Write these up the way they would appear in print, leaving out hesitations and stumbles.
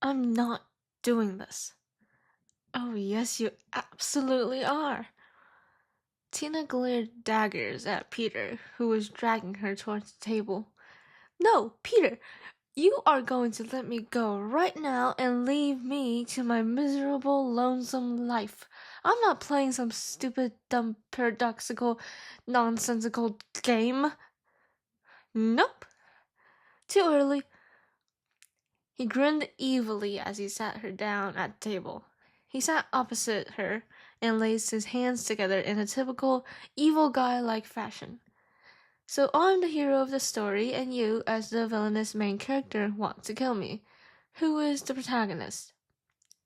I'm not doing this. Oh, yes, you absolutely are. Tina glared daggers at Peter, who was dragging her towards the table. No, Peter, you are going to let me go right now and leave me to my miserable, lonesome life. I'm not playing some stupid, dumb, paradoxical, nonsensical game. Nope. Too early. He grinned evilly as he sat her down at the table. He sat opposite her and laced his hands together in a typical evil guy-like fashion. So I'm the hero of the story, and you, as the villainous main character, want to kill me. Who is the protagonist?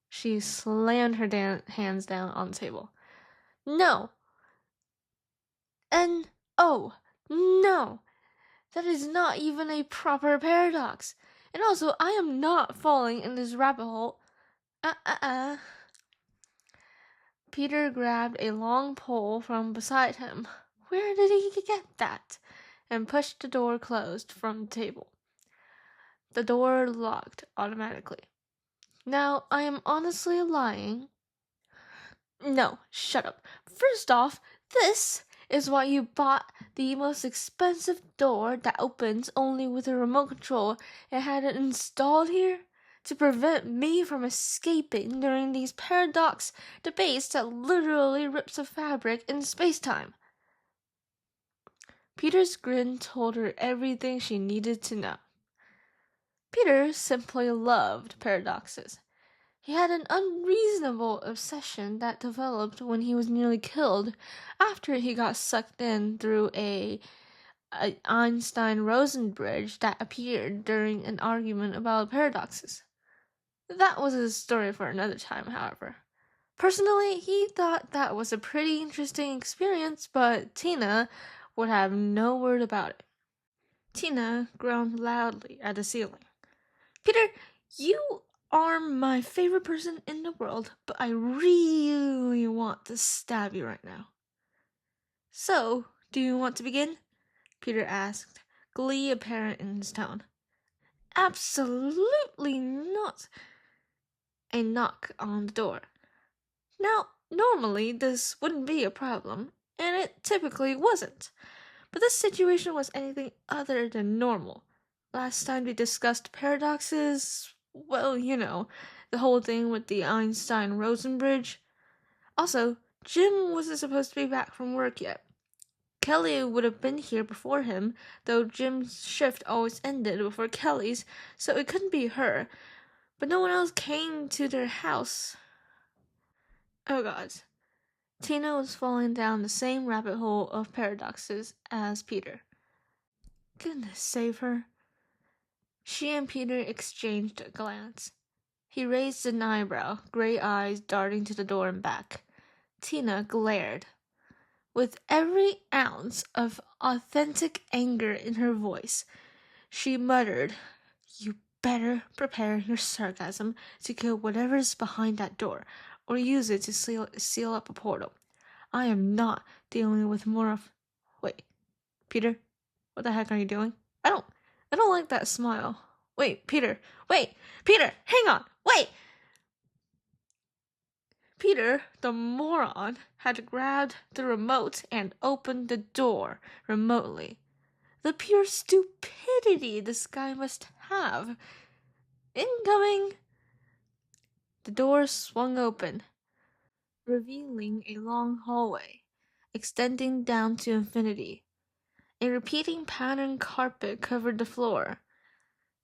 She slammed her hands down on the table. No. N-O. No. That is not even a proper paradox. And also, I am not falling in this rabbit hole. Peter grabbed a long pole from beside him. Where did he get that? And pushed the door closed from the table. The door locked automatically. Now, I am honestly lying. No, shut up. First off, this is why you bought the most expensive door that opens only with a remote control and had it installed here? To prevent me from escaping during these paradox debates that literally rips a fabric in space-time. Peter's grin told her everything she needed to know. Peter simply loved paradoxes. He had an unreasonable obsession that developed when he was nearly killed after he got sucked in through a Einstein-Rosen bridge that appeared during an argument about paradoxes. That was a story for another time, however. Personally, he thought that was a pretty interesting experience, but Tina would have no word about it. Tina groaned loudly at the ceiling. Peter, you are my favorite person in the world, but I really want to stab you right now. So, do you want to begin? Peter asked, glee apparent in his tone. Absolutely not. A knock on the door. Now, normally this wouldn't be a problem, and it typically wasn't. But this situation was anything other than normal. Last time we discussed paradoxes, well, you know, the whole thing with the Einstein-Rosen bridge. Also, Jim wasn't supposed to be back from work yet. Kelly would have been here before him, though Jim's shift always ended before Kelly's, so it couldn't be her. But no one else came to their house. Oh god. Tina was falling down the same rabbit hole of paradoxes as Peter. Goodness save her. She and Peter exchanged a glance. He raised an eyebrow, gray eyes darting to the door and back. Tina glared. With every ounce of authentic anger in her voice, she muttered, You better prepare your sarcasm to kill whatever's behind that door, or use it to seal up a portal. I am not dealing with more of... Wait, Peter, what the heck are you doing? I don't like that smile. Wait, Peter, hang on, wait! Peter, the moron, had grabbed the remote and opened the door remotely. The pure stupidity this guy must have. Incoming! The door swung open, revealing a long hallway, extending down to infinity. A repeating patterned carpet covered the floor.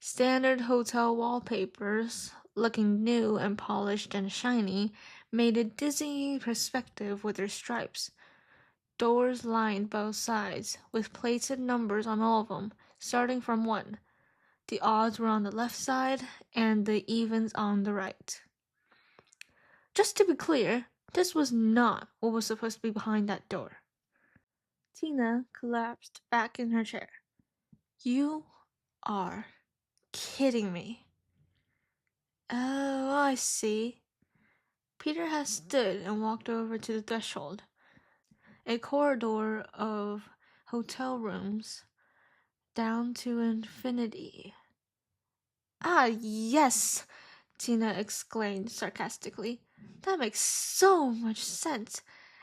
Standard hotel wallpapers, looking new and polished and shiny, made a dizzying perspective with their stripes. Doors lined both sides, with plated numbers on all of them, starting from 1. The odds were on the left side, and the evens on the right. Just to be clear, this was not what was supposed to be behind that door. Tina collapsed back in her chair. You are kidding me. Oh, I see. Peter had stood and walked over to the threshold. A corridor of hotel rooms down to infinity. Ah, yes! Tina exclaimed sarcastically. That makes so much sense.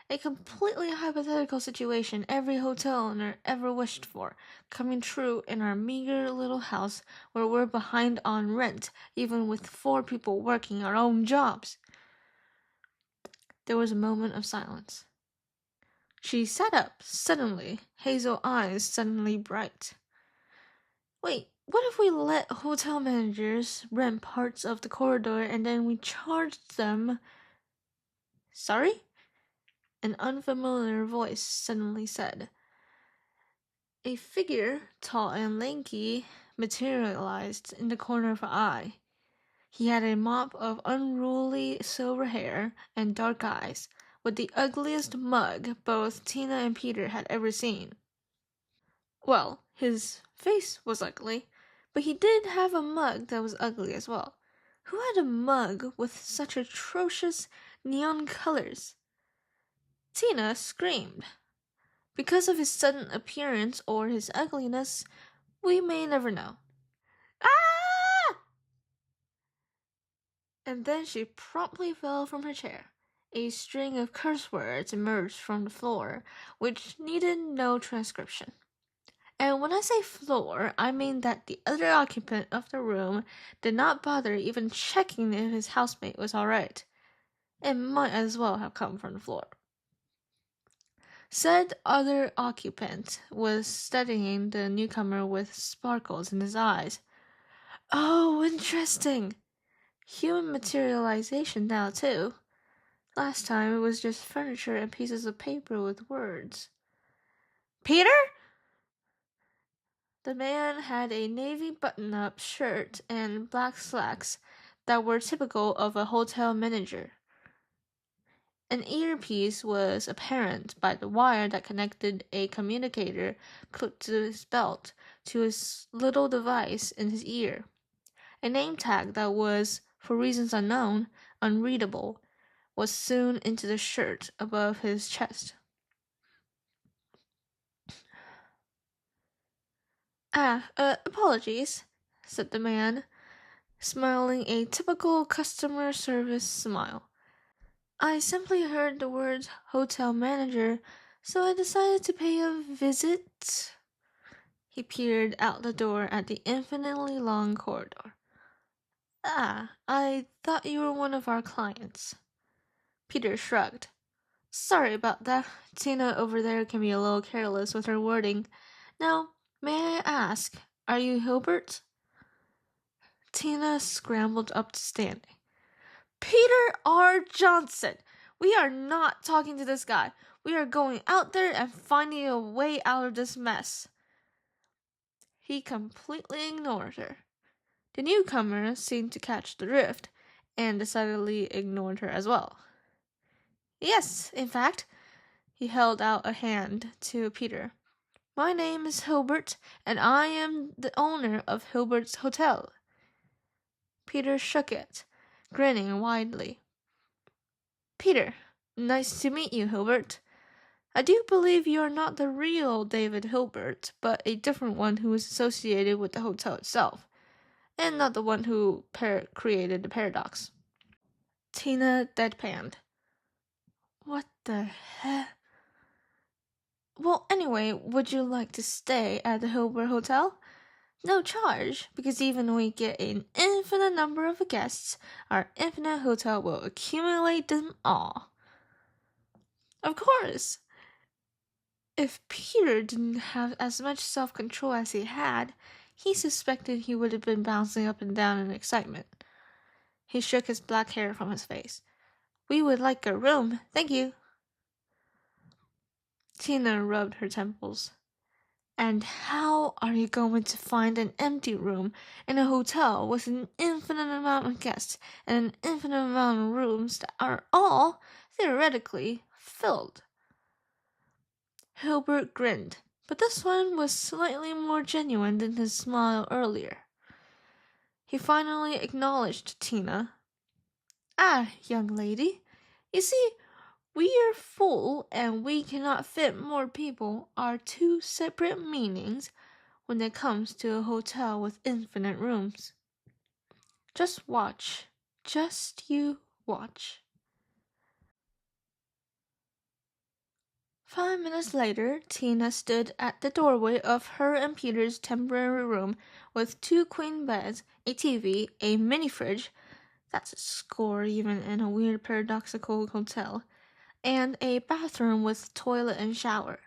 A completely hypothetical situation every hotel owner ever wished for, coming true in our meager little house where we're behind on rent, even with 4 people working our own jobs. There was a moment of silence. She sat up suddenly, hazel eyes suddenly bright. Wait, what if we let hotel managers rent parts of the corridor and then we charged them? Sorry? An unfamiliar voice suddenly said. A figure, tall and lanky, materialized in the corner of her eye. He had a mop of unruly silver hair and dark eyes, with the ugliest mug both Tina and Peter had ever seen. Well, his face was ugly, but he did have a mug that was ugly as well. Who had a mug with such atrocious neon colors? Tina screamed. Because of his sudden appearance or his ugliness, we may never know. Ah! And then she promptly fell from her chair. A string of curse words emerged from the floor, which needed no transcription. And when I say floor, I mean that the other occupant of the room did not bother even checking if his housemate was alright. It might as well have come from the floor. Said other occupant was studying the newcomer with sparkles in his eyes. Oh, interesting. Human materialization now, too. Last time it was just furniture and pieces of paper with words. Peter? The man had a navy button-up shirt and black slacks that were typical of a hotel manager. An earpiece was apparent by the wire that connected a communicator clipped to his belt to his little device in his ear. A name tag that was, for reasons unknown, unreadable, was sewn into the shirt above his chest. Apologies, said the man, smiling a typical customer service smile. I simply heard the words hotel manager, so I decided to pay a visit. He peered out the door at the infinitely long corridor. I thought you were one of our clients. Peter shrugged. Sorry about that. Tina over there can be a little careless with her wording. Now, may I ask, are you Hilbert? Tina scrambled up to standing. Peter R. Johnson! We are not talking to this guy. We are going out there and finding a way out of this mess. He completely ignored her. The newcomer seemed to catch the drift, and decidedly ignored her as well. Yes, in fact, he held out a hand to Peter. My name is Hilbert, and I am the owner of Hilbert's Hotel. Peter shook it, grinning widely. Peter, nice to meet you, Hilbert. I do believe you are not the real David Hilbert, but a different one who is associated with the hotel itself, and not the one who created the paradox. Tina deadpanned. What the heck? Well, anyway, would you like to stay at the Hilbert Hotel? No charge, because even when we get an infinite number of guests, our infinite hotel will accumulate them all. Of course. If Peter didn't have as much self-control as he had, he suspected he would have been bouncing up and down in excitement. He shook his black hair from his face. We would like a room, thank you. Tina rubbed her temples. And how are you going to find an empty room in a hotel with an infinite amount of guests and an infinite amount of rooms that are all, theoretically, filled? Hilbert grinned, but this one was slightly more genuine than his smile earlier. He finally acknowledged Tina. Young lady, you see, we are full and we cannot fit more people are two separate meanings when it comes to a hotel with infinite rooms. Just watch, Just you watch. 5 minutes later, Tina stood at the doorway of her and Peter's temporary room with 2 queen beds, a TV, a mini fridge, that's a score even in a weird paradoxical hotel, and a bathroom with toilet and shower,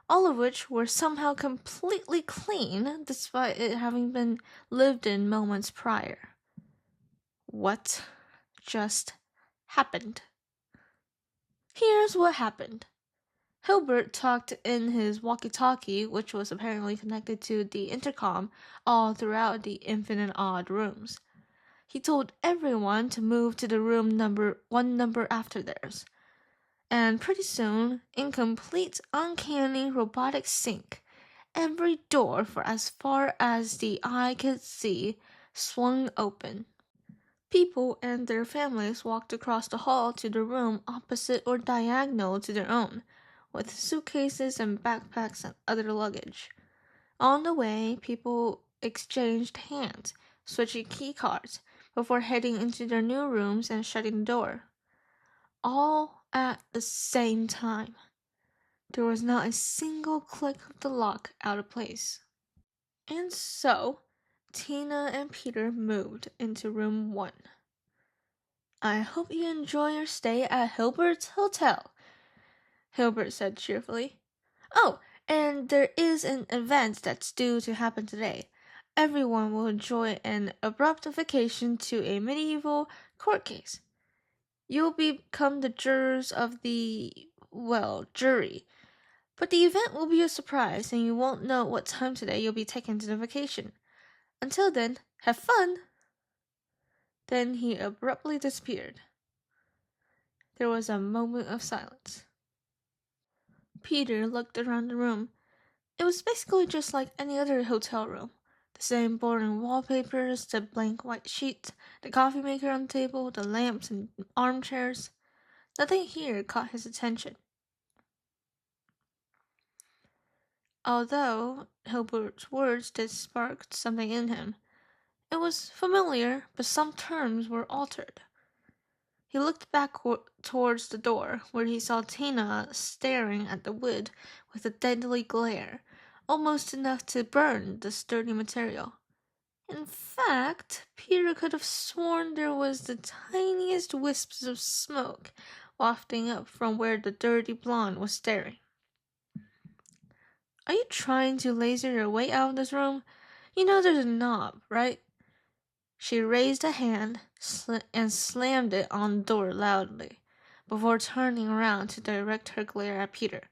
all of which were somehow completely clean despite it having been lived in moments prior. What just happened? Here's what happened. Hilbert talked in his walkie-talkie, which was apparently connected to the intercom all throughout the infinite odd rooms. He told everyone to move to the room one number after theirs. And pretty soon, in complete uncanny robotic sync, every door for as far as the eye could see swung open. People and their families walked across the hall to the room opposite or diagonal to their own, with suitcases and backpacks and other luggage. On the way, people exchanged hands, switching key cards, before heading into their new rooms and shutting the door. All at the same time. There was not a single click of the lock out of place. And so, Tina and Peter moved into room 1. I hope you enjoy your stay at Hilbert's Hotel, Hilbert said cheerfully. Oh, and there is an event that's due to happen today. Everyone will enjoy an abrupt vacation to a medieval court case. You'll become the jurors of jury. But the event will be a surprise, and you won't know what time today you'll be taken to the vacation. Until then, have fun! Then he abruptly disappeared. There was a moment of silence. Peter looked around the room. It was basically just like any other hotel room. The same boring wallpapers, the blank white sheets, the coffee maker on the table, the lamps and armchairs. Nothing here caught his attention. Although Hilbert's words did spark something in him. It was familiar, but some terms were altered. He looked back towards the door, where he saw Tina staring at the wood with a deadly glare, almost enough to burn the sturdy material. In fact, Peter could have sworn there was the tiniest wisps of smoke wafting up from where the dirty blonde was staring. Are you trying to laser your way out of this room? You know there's a knob, right? She raised a hand and slammed it on the door loudly, before turning around to direct her glare at Peter.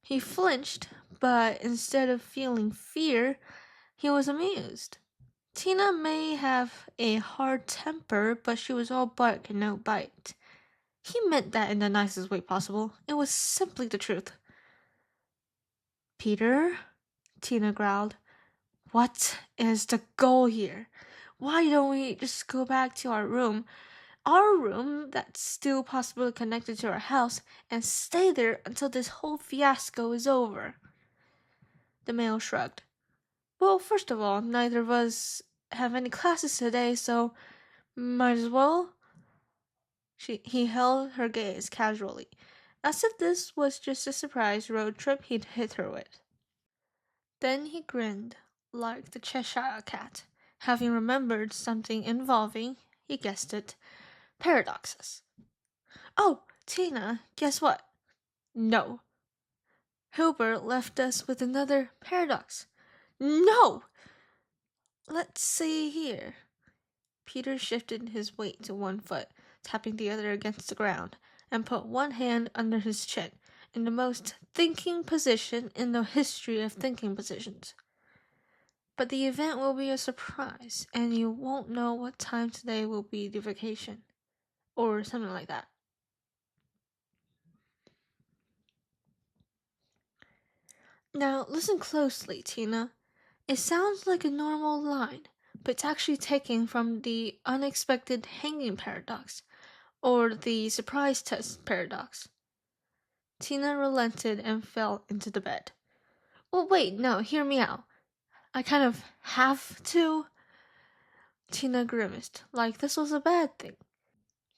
He flinched, but instead of feeling fear, he was amused. Tina may have a hard temper, but she was all bark and no bite. He meant that in the nicest way possible. It was simply the truth. Peter, Tina growled, what is the goal here? Why don't we just go back to our room that's still possibly connected to our house, and stay there until this whole fiasco is over? The male shrugged. Well, first of all, neither of us have any classes today, so might as well. He held her gaze casually, as if this was just a surprise road trip he'd hit her with. Then he grinned, like the Cheshire Cat, having remembered something involving, he guessed it, paradoxes. Oh, Tina, guess what? No. Hilbert left us with another paradox. No! Let's see here. Peter shifted his weight to one foot, tapping the other against the ground, and put one hand under his chin, in the most thinking position in the history of thinking positions. But the event will be a surprise, and you won't know what time today will be the vacation. Or something like that. Now, listen closely, Tina. It sounds like a normal line, but it's actually taken from the unexpected hanging paradox, or the surprise test paradox. Tina relented and fell into the bed. Well, wait, no, hear me out. I kind of have to. Tina grimaced, like this was a bad thing.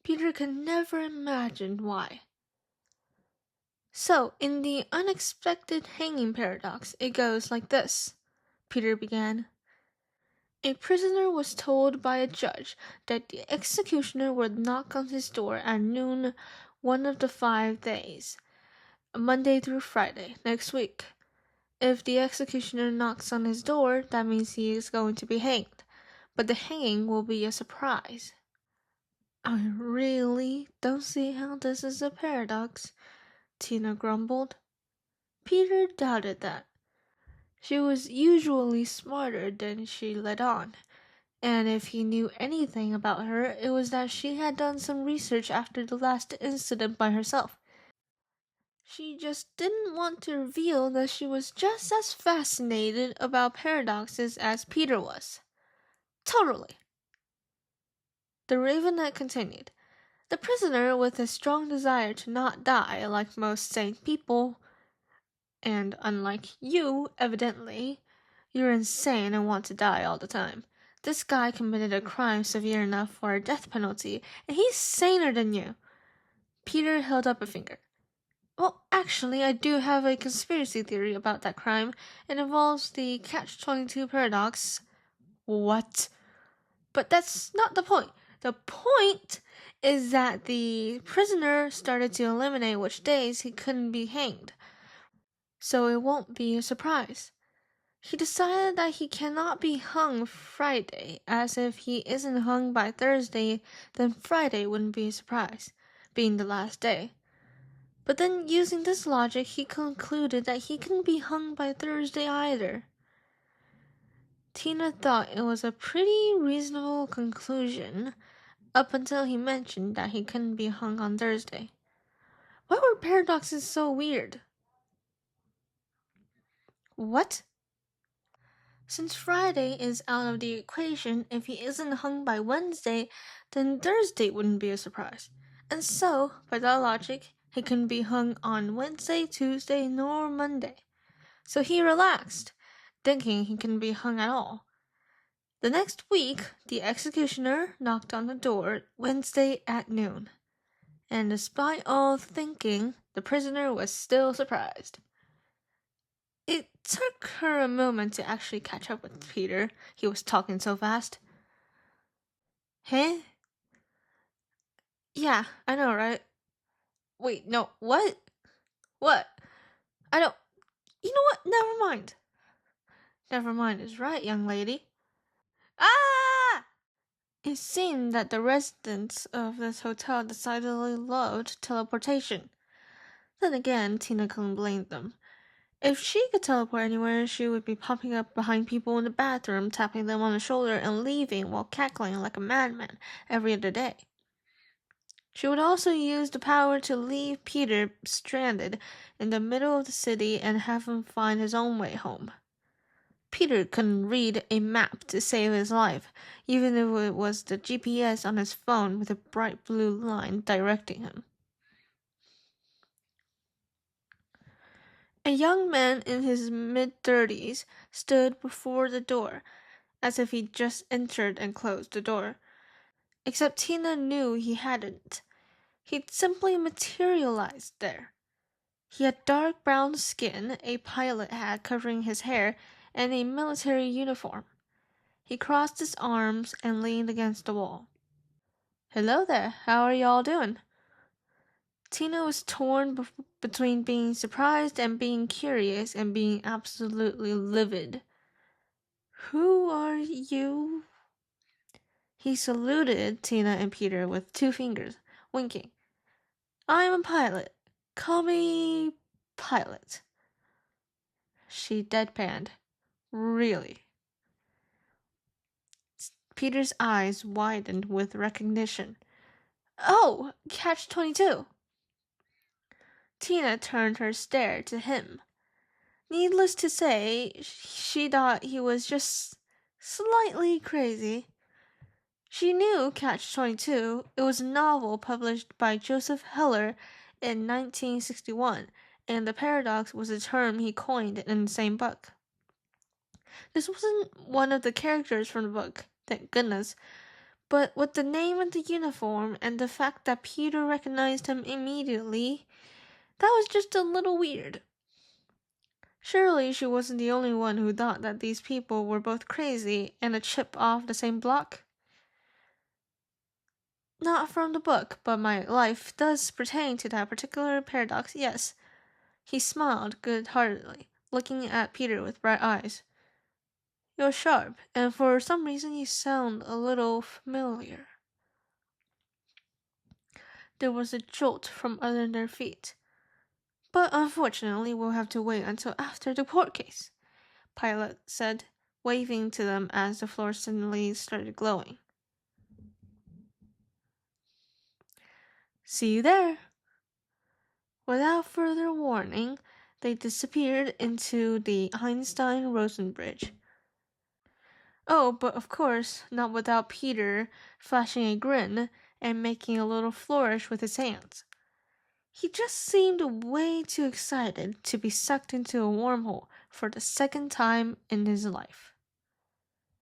Peter could never imagine why. So, in the unexpected hanging paradox, it goes like this, Peter began. A prisoner was told by a judge that the executioner would knock on his door at noon one of the 5 days, Monday through Friday, next week. If the executioner knocks on his door, that means he is going to be hanged, but the hanging will be a surprise. I really don't see how this is a paradox, Tina grumbled. Peter doubted that. She was usually smarter than she let on, and if he knew anything about her, it was that she had done some research after the last incident by herself. She just didn't want to reveal that she was just as fascinated about paradoxes as Peter was. Totally. The Ravenet continued. The prisoner, with a strong desire to not die like most sane people, and unlike you, evidently, you're insane and want to die all the time. This guy committed a crime severe enough for a death penalty, and he's saner than you. Peter held up a finger. Well, actually, I do have a conspiracy theory about that crime. It involves the Catch-22 paradox. What? But that's not the point. The point is that the prisoner started to eliminate which days he couldn't be hanged, so it won't be a surprise. He decided that he cannot be hung Friday, as if he isn't hung by Thursday, then Friday wouldn't be a surprise, being the last day. But then, using this logic, he concluded that he couldn't be hung by Thursday either. Tina thought it was a pretty reasonable conclusion, up until he mentioned that he couldn't be hung on Thursday. Why were paradoxes so weird? What? Since Friday is out of the equation, if he isn't hung by Wednesday, then Thursday wouldn't be a surprise. And so, by that logic, he couldn't be hung on Wednesday, Tuesday, nor Monday. So he relaxed, thinking he couldn't be hung at all. The next week, the executioner knocked on the door Wednesday at noon. And despite all thinking, the prisoner was still surprised. It took her a moment to actually catch up with Peter. He was talking so fast. Huh? Yeah, I know, right? Wait, no, what? What? I don't... You know what? Never mind. Never mind is right, young lady. Ah! It seemed that the residents of this hotel decidedly loved teleportation. Then again, Tina couldn't blame them. If she could teleport anywhere, she would be popping up behind people in the bathroom, tapping them on the shoulder, and leaving while cackling like a madman every other day. She would also use the power to leave Peter stranded in the middle of the city and have him find his own way home. Peter couldn't read a map to save his life, even if it was the GPS on his phone with a bright blue line directing him. A young man in his mid-30s stood before the door, as if he'd just entered and closed the door. Except Tina knew he hadn't. He'd simply materialized there. He had dark brown skin, a pilot hat covering his hair, and a military uniform. He crossed his arms and leaned against the wall. Hello there, how are y'all doing? Tina was torn between being surprised and being curious and being absolutely livid. Who are you? He saluted Tina and Peter with 2 fingers, winking. I'm a pilot. Call me Pilot. She deadpanned. Really? Peter's eyes widened with recognition. Oh, Catch-22. Tina turned her stare to him. Needless to say, she thought he was just slightly crazy. She knew Catch-22. It was a novel published by Joseph Heller in 1961, and the paradox was a term he coined in the same book. This wasn't one of the characters from the book. Thank goodness. But with the name and the uniform and the fact that Peter recognized him immediately, that was just a little weird. Surely she wasn't the only one who thought that these people were both crazy and a chip off the same block. Not from the book, but my life does pertain to that particular paradox, yes. He smiled good-heartedly, looking at Peter with bright eyes. You're sharp, and for some reason you sound a little familiar. There was a jolt from under their feet. But unfortunately, we'll have to wait until after the court case, Pilot said, waving to them as the floor suddenly started glowing. See you there. Without further warning, they disappeared into the Einstein-Rosen bridge. Oh, but of course, not without Peter flashing a grin and making a little flourish with his hands. He just seemed way too excited to be sucked into a wormhole for the second time in his life.